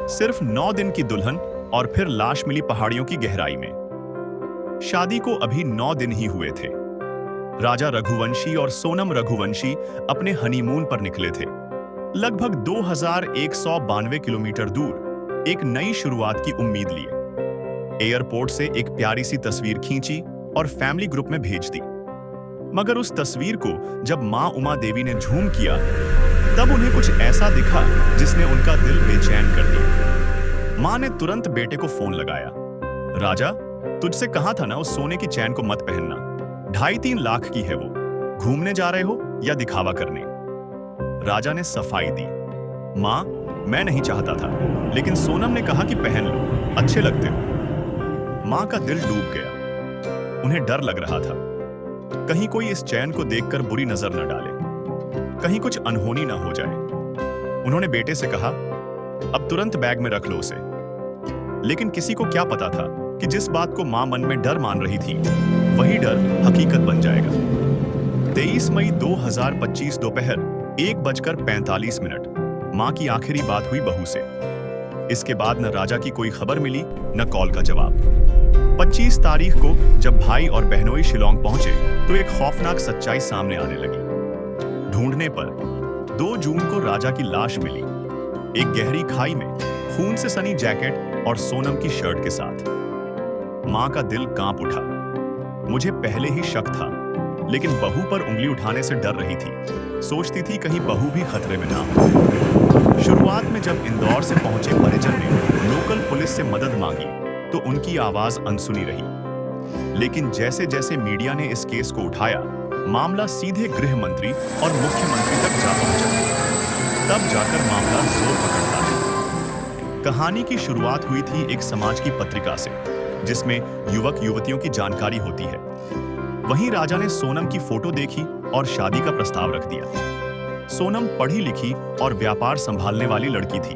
सिर्फ 9 दिन की दुल्हन और फिर लाश मिली पहाड़ियों की गहराई में। शादी को अभी 9 दिन ही हुए थे। राजा रघुवंशी और सोनम रघुवंशी अपने हनीमून पर निकले थे। लगभग 2192 किलोमीटर दूर एक नई शुरुआत की उम्मीद लिए। एयरपोर्ट से एक प्यारी सी तस्वीर खींची और फैमिली ग्रुप में भेज दी। मगर उस तस्वीर को जब मां उमा देवी ने झूम किया, तब उन्हें कुछ ऐसा दिखा जिसने उनका दिल बेचैन कर दिया। मां ने तुरंत बेटे को फोन लगाया। राजा, तुझसे कहा था ना उस सोने की चैन को मत पहनना। 2.5-3 लाख की है वो। घूमने जा रहे हो या दिखावा करने? राजा ने सफाई दी। मां, मैं नहीं चाहता था, लेकिन सोनम ने कहा कि पहन लो, अच्छे लगते हो। मां का दिल डूब गया। उन्हें डर लग रहा था, कहीं कोई इस चैन को देखकर बुरी नजर न डाले, कहीं कुछ अनहोनी ना हो जाए। उन्होंने बेटे से कहा, अब तुरंत बैग में रख लो उसे। लेकिन किसी को क्या पता था कि जिस बात को मां मन में डर मान रही थी, वही डर हकीकत बन जाएगा। 23 मई 2025 दोपहर 1:45 मां की आखिरी बात हुई बहू से। इसके बाद न राजा की कोई खबर मिली, न कॉल का जवाब। 25 तारीख को जब भाई और बहनोई शिलोंग पहुंचे तो एक खौफनाक सच्चाई सामने आने लगी। ढूंढने पर 2 जून को राजा की लाश मिली, एक गहरी खाई में, खून से सनी जैकेट और सोनम की शर्ट के साथ। मां का दिल कांप उठा। मुझे पहले ही शक था, लेकिन बहू पर उंगली उठाने से डर रही थी। सोचती थी कहीं बहू भी खतरे में ना हो। शुरुआत में जब इंदौर से पहुंचे परिजन ने लोकल पुलिस से मदद मांगी तो उनकी आवाज अनसुनी रही। लेकिन जैसे जैसे मीडिया ने इस केस को उठाया, मामला सीधे गृह मंत्री और मुख्यमंत्री तक जा पहुंचा। तब जाकर मामला जोर पकड़ता है। कहानी की शुरुआत हुई थी एक समाज की पत्रिका से, जिसमें युवक युवतियों की जानकारी होती है। वहीं राजा ने सोनम की फोटो देखी और शादी का प्रस्ताव रख दिया। सोनम पढ़ी लिखी और व्यापार संभालने वाली लड़की थी।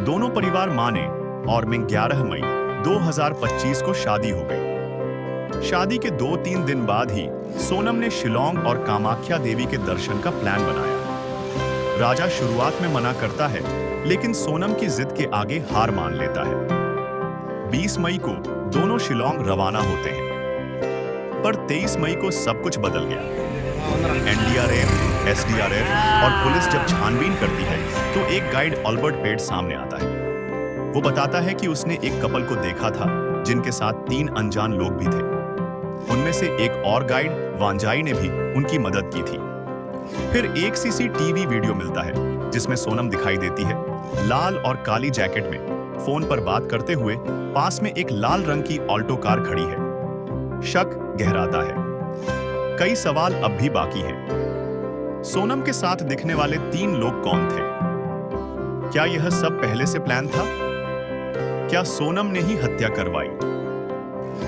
दोनों परिवार माने और में 11 मई 2025 को शादी हो गई। शादी के 2-3 दिन बाद ही सोनम ने शिलोंग और कामाख्या देवी के दर्शन का प्लान बनाया। राजा शुरुआत में मना करता है, लेकिन सोनम की जिद के आगे हार मान लेता है। 20 मई को दोनों शिलोंग रवाना होते हैं। पर 23 मई को सब कुछ बदल गया। एनडीआरएफ, एसडीआरएफ और पुलिस जब छानबीन करती है तो एक गाइड अल्बर्ट पेट सामने आता है। वो बताता है कि उसने एक कपल को देखा था जिनके साथ 3 अनजान लोग भी थे। उनमें से एक और गाइड वांजाई ने भी उनकी मदद की थी। फिर एक सीसीटीवी वीडियो मिलता है जिसमें सोनम दिखाई देती है, लाल और काली जैकेट में, फोन पर बात करते हुए। पास में एक लाल रंग की ऑल्टो कार खड़ी है। शक गहराता है। कई सवाल अब भी बाकी हैं। सोनम के साथ दिखने वाले 3 लोग कौन थे? क्या यह सब पहले से प्लान था? क्या सोनम ने ही हत्या करवाई?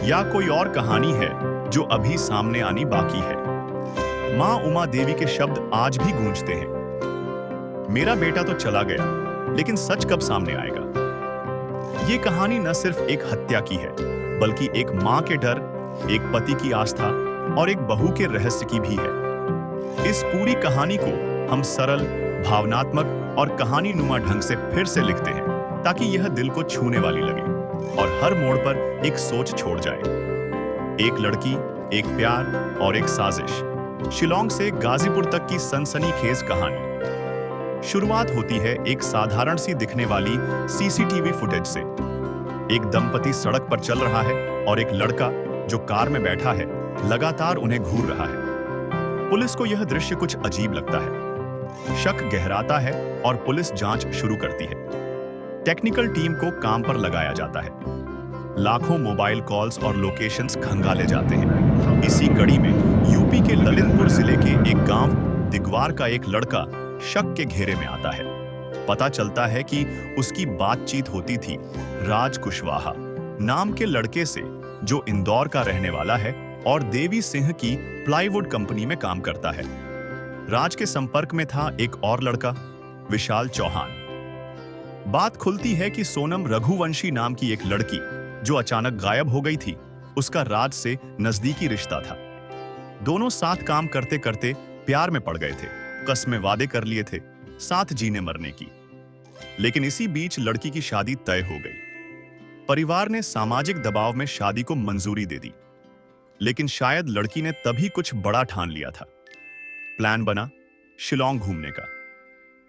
या कोई और कहानी है जो अभी सामने आनी बाकी है? मां उमा देवी के शब्द आज भी गूंजते हैं, मेरा बेटा तो चला गया, लेकिन सच कब सामने आएगा? ये कहानी न सिर्फ एक हत्या की है, बल्कि एक मां के डर, एक पति की आस्था और एक बहू के रहस्य की भी है। इस पूरी कहानी को हम सरल, भावनात्मक और कहानी नुमा ढंग से फिर से लिखते हैं, ताकि यह दिल को छूने वाली लगे और हर मोड़ पर एक सोच छोड़ जाए। एक लड़की, एक प्यार और एक साजिश। शिलोंग से गाजीपुर तक की सनसनीखेज कहानी। शुरुआत होती है एक साधारण सी दिखने वाली सीसीटीवी फुटेज से। एक दंपति सड़क पर चल रहा है और एक लड़का जो कार में बैठा है लगातार उन्हें घूर रहा है। पुलिस को यह दृश्य कुछ अजीब लगता है। शक गहराता है और पुलिस जांच शुरू करती है। टेक्निकल टीम को काम पर लगाया जाता है। लाखों मोबाइल कॉल्स और लोकेशंस खंगाले जाते हैं। इसी कड़ी में यूपी के ललितपुर जिले के एक गांव दिगवार का एक लड़का शक के घेरे में आता है। पता चलता है कि उसकी बातचीत होती थी राज कुशवाहा नाम के लड़के से, जो इंदौर का रहने वाला है और देवी सिंह की प्लाईवुड कंपनी में काम करता है। राज के संपर्क में था एक और लड़का, विशाल चौहान। बात खुलती है कि सोनम रघुवंशी नाम की एक लड़की जो अचानक गायब हो गई थी, उसका राज से नजदीकी रिश्ता था। दोनों साथ काम करते करते प्यार में पड़ गए थे, कस्में वादे कर लिए थे साथ जीने मरने की। लेकिन इसी बीच लड़की की शादी तय हो गई। परिवार ने सामाजिक दबाव में शादी को मंजूरी दे दी, लेकिन शायद लड़की ने तभी कुछ बड़ा ठान लिया था। प्लान बना शिलोंग घूमने का,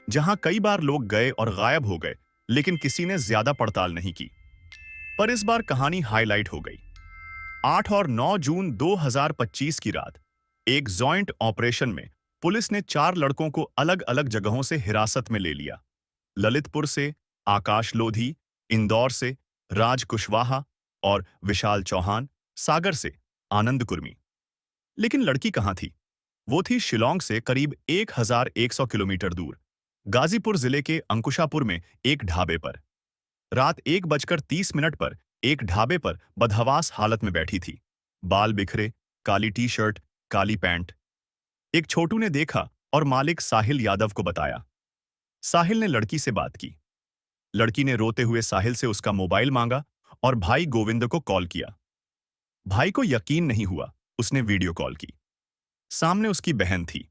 जहां कई बार लोग गए और गायब हो गए, लेकिन किसी ने ज्यादा पड़ताल नहीं की। पर इस बार कहानी हाईलाइट हो गई। 8 और 9 जून 2025 की रात एक जॉइंट ऑपरेशन में पुलिस ने 4 लड़कों को अलग अलग जगहों से हिरासत में ले लिया। ललितपुर से आकाश लोधी, इंदौर से राज कुशवाहा और विशाल चौहान, सागर से आनंद कुर्मी। लेकिन लड़की कहां थी? वो थी शिलोंग से करीब 1100 किलोमीटर दूर, गाजीपुर जिले के अंकुशापुर में एक ढाबे पर। रात 1:30 पर एक ढाबे पर बदहवास हालत में बैठी थी। बाल बिखरे, काली टी शर्ट, काली पैंट। एक छोटू ने देखा और मालिक साहिल यादव को बताया। साहिल ने लड़की से बात की। लड़की ने रोते हुए साहिल से उसका मोबाइल मांगा और भाई गोविंद को कॉल किया। भाई को यकीन नहीं हुआ। उसने वीडियो कॉल की। सामने उसकी बहन थी।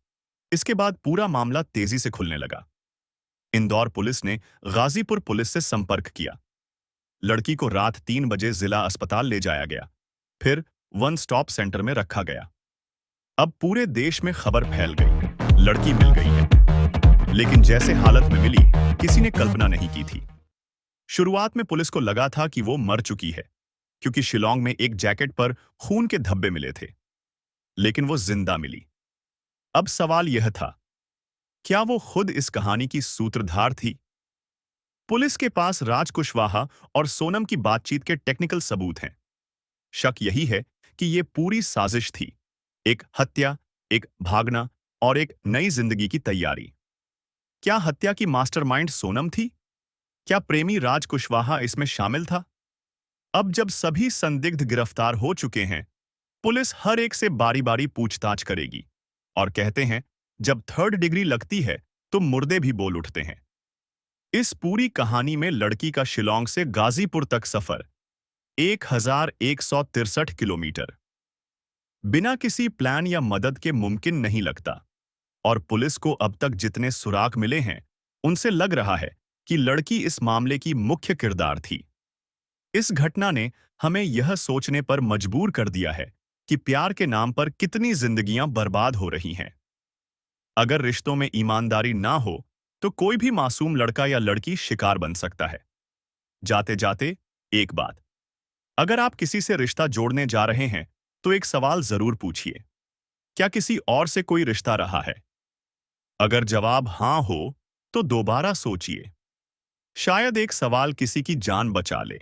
इसके बाद पूरा मामला तेजी से खुलने लगा। इंदौर पुलिस ने गाजीपुर पुलिस से संपर्क किया। लड़की को रात 3 बजे जिला अस्पताल ले जाया गया, फिर वन स्टॉप सेंटर में रखा गया। अब पूरे देश में खबर फैल गई, लड़की मिल गई है। लेकिन जैसे हालत में मिली, किसी ने कल्पना नहीं की थी। शुरुआत में पुलिस को लगा था कि वो मर चुकी है, क्योंकि शिलोंग में एक जैकेट पर खून के धब्बे मिले थे। लेकिन वो जिंदा मिली। अब सवाल यह था, क्या वो खुद इस कहानी की सूत्रधार थी? पुलिस के पास राज कुशवाहा और सोनम की बातचीत के टेक्निकल सबूत हैं। शक यही है कि ये पूरी साजिश थी, एक हत्या, एक भागना और एक नई जिंदगी की तैयारी। क्या हत्या की मास्टरमाइंड सोनम थी? क्या प्रेमी राज कुशवाहा इसमें शामिल था? अब जब सभी संदिग्ध गिरफ्तार हो चुके हैं, पुलिस हर एक से बारी बारी पूछताछ करेगी। और कहते हैं, जब 3rd डिग्री लगती है तो मुर्दे भी बोल उठते हैं। इस पूरी कहानी में लड़की का शिलोंग से गाजीपुर तक सफर 1163 किलोमीटर बिना किसी प्लान या मदद के मुमकिन नहीं लगता। और पुलिस को अब तक जितने सुराग मिले हैं, उनसे लग रहा है कि लड़की इस मामले की मुख्य किरदार थी। इस घटना ने हमें यह सोचने पर मजबूर कर दिया है कि प्यार के नाम पर कितनी जिंदगियां बर्बाद हो रही हैं। अगर रिश्तों में ईमानदारी ना हो, तो कोई भी मासूम लड़का या लड़की शिकार बन सकता है। जाते जाते एक बात, अगर आप किसी से रिश्ता जोड़ने जा रहे हैं, तो एक सवाल जरूर पूछिए, क्या किसी और से कोई रिश्ता रहा है? अगर जवाब हां हो, तो दोबारा सोचिए। शायद एक सवाल किसी की जान बचा ले।